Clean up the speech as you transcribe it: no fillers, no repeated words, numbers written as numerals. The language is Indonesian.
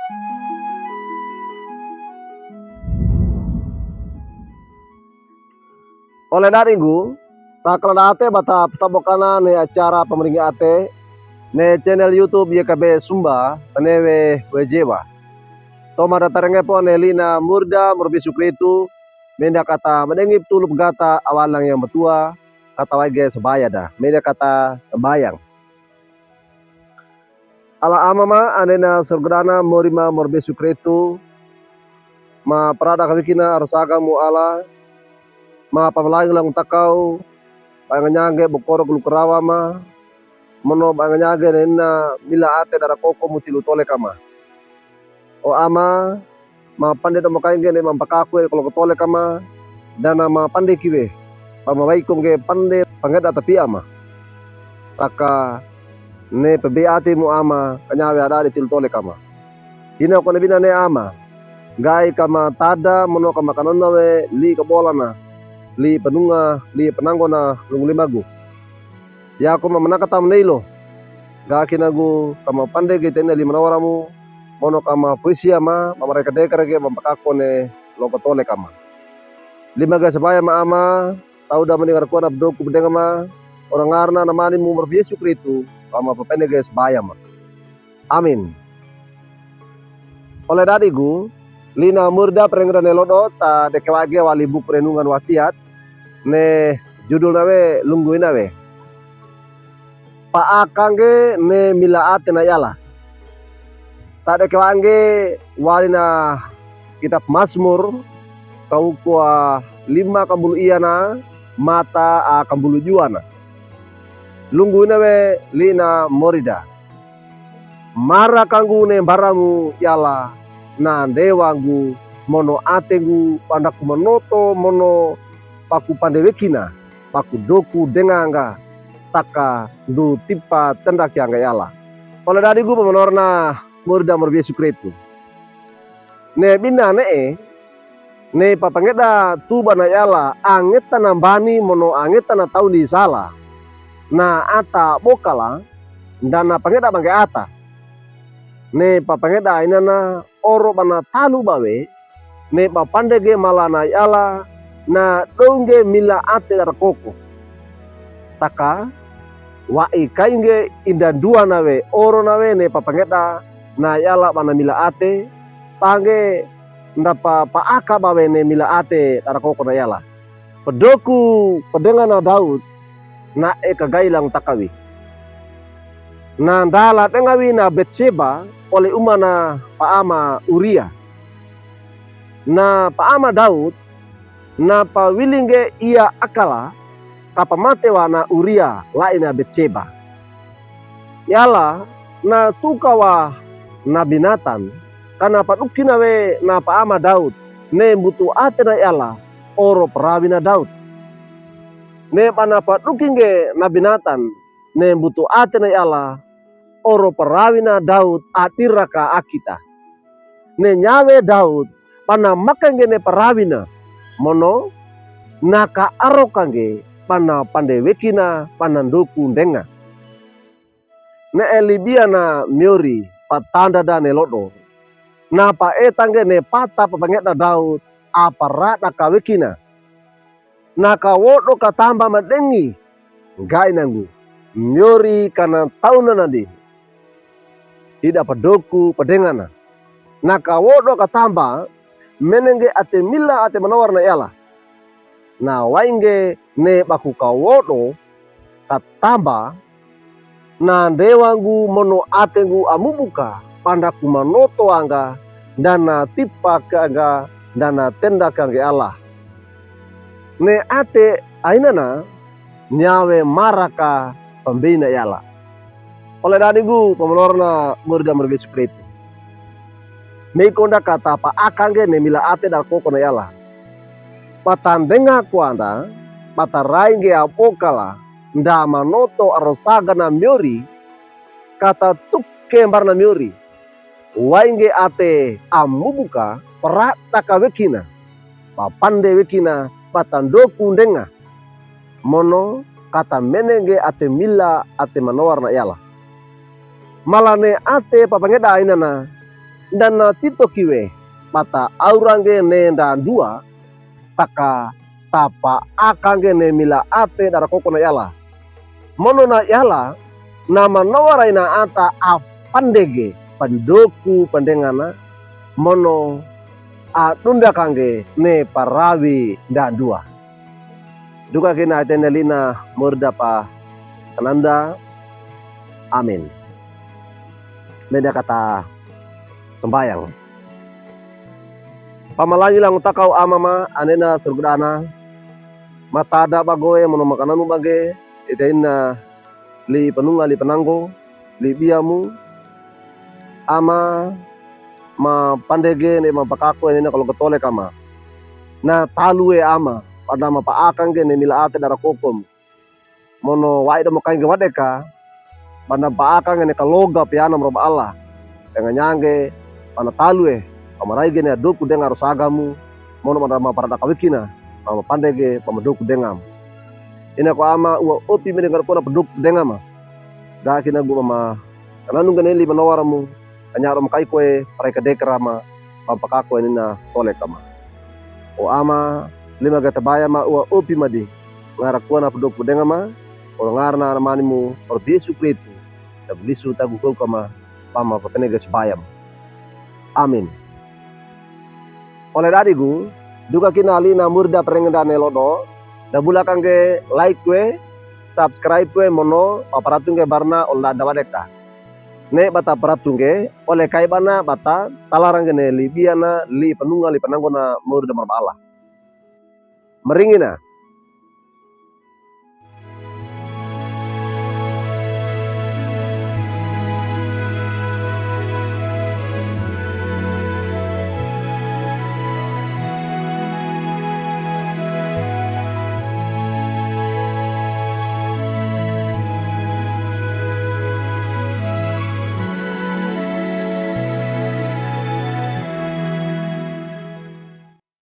Oleh daringu, takalada ate bata tabokana ne acara pemeringi ate ne channel YouTube YKB Sumba panewe wejewa. Toma datarenge po ne lina murda murbi sukritu menda kata menengip tulup gata awalang yang betua kata wage sebaya dah. Menda kata sembayang. Ala amama anena surgana morima murbi sukritu ma prada kawikina arusaga mu ala ma pamalaing lang takau panganyange bokoro kulukurawa ma mono panganyange nena mila ate dara koko mutilu tole kama o ama ma pande to makainge ne mampakaku kalau tole kama dana ma pande kiwe pamawai kongge pande pangeda tapi ama taka ne pebe ate mu ama kanyawe ada di tilu tole kama ina ko bina ne ama gai kama tada mono kama kanona we li kabolana li penunga li penanggona lungu limagu ya aku memenaka tam neilo ga kinagu kama pande ge tenda li manawaramu mono kama puisi ama mereka dekar ge mampakako ne logo tole kama lima ga sebaya ma ama tau da mendengar kuana abdoku bedenga ma orang ngarna namani mu merbi Yesus Kristu kama pepene ge sebaya ma amin. Oleh dadigu lina murda perenggra ne lodo ta dekewage wali buku renungan wasiat ne judul nawe lungguin nawe paakange ne milaate na yala tade kewange walina kitab Mazmur kau kwa 5 kambulu iyana mata a kambulu juana lungguin nawe lina morida mara kanggu ne baramu yala na dewangu mono atengu pandaku menoto mono paku pandewekina paku doku denganga taka du tipa tendak yang yala. Oleh dari gue menorna murda merbi Yesus Kristu. Ne bina ne papangeda tuba na yala angeta nambani mono angeta na tau di sala. Na ata bokala dana pangeda bangke ata. Ne papangeda inana oro bana talu bawe ne papandege malana yala na dongge mila ate dar koko taka wa ikainge inda dua nawe oro nawe ne papangeta na yala bana mila ate pange ndapa paaka bawe ne mila ate dar koko na yala pedoku pedenga na Daud na kagailang takawi na ndala tengawi na Betseba oleh umana paama Uria na paama Daud na pawilinge ia akala kapa matewa na Uria laina Betseba yala na tukawa na binatan kana padukina we na paama Daud ne butu ate na yala oro perawina Daud ne pana padukinge na binatan ne butu ate na yala oro perawina Daud atiraka akita ne nyawe Daud pana makenge ne perawina mono naka arokange pana pandewekina panandoku ndenga ne elibia na miori patanda da ne lodo na pa etange ne pata papangeta Daud aparata kawekina naka wodo katamba madengi gai nangu miori kana tauna nadi tidak padoku padengana naka wodo katamba menenge ate mila ate manawar na yala na wainge ne baku kawodo katamba na dewangu mono atengu amubuka pandaku manoto anga dana tipa kaga dana tenda kange Allah ne ate ainana nyawe maraka pembina yala oleh dadigu pemenorna murda merbi Yesus Kristu mekonda kata pa akange ne mila ate dar koko na yala patandenga kuanda patarainge apokala nda manoto arosaga na miori kata tukke barna miori wainge ate amubuka perata kawekina papande wekina patandoku ndenga mono kata menenge ate mila ate manowar na yala malane ate papangeda ainana dan tito kiwe bata aurange ne dan dua taka tapa akange ne mila ate dara koko na yala mono na yala nama nawarai na ata apandege pandoku pandengana mono a tunda kange ne parawi dan dua duka kina atenelina murda pa kananda amin meda kata sembayang pamalanyi lang utakaw amama anena surgudana matada bagoy mono makananu bage idain na li panunga li pananggo li biamu ama ma pandege ne mapakako ne kalau ketole kama na talue ama pada mapaakang ge ne mila ate dara kokom mono waida mo kainge wadeka pada paakang ne kaloga piana roba Allah dengan nyange pada talue amarai ge ne doku dengar sagamu mono pada maparada kawikina mama pandege pamadoku dengam ina ko ama ua opi me dengar kona peduk dengama da kina gua mama kananu gane li manawaramu kanyaro makai koe parai kadekrama pampakako nina tole kama o ama lima gata baya ma ua opi madi ngara kuana peduk dengama o ngarna manimu or Yesu Kristu tablisu tagu kau kama pama papenega sebayam amin oleh dadigu duka kina alina murda perengedane lodo da bulakang ke like kue subscribe kue mono paparatung ke barna olda dawadeka ne bata paratung ke oleh kai bana bata talarang ne li biana li penunga li penanggona murda marbala meringina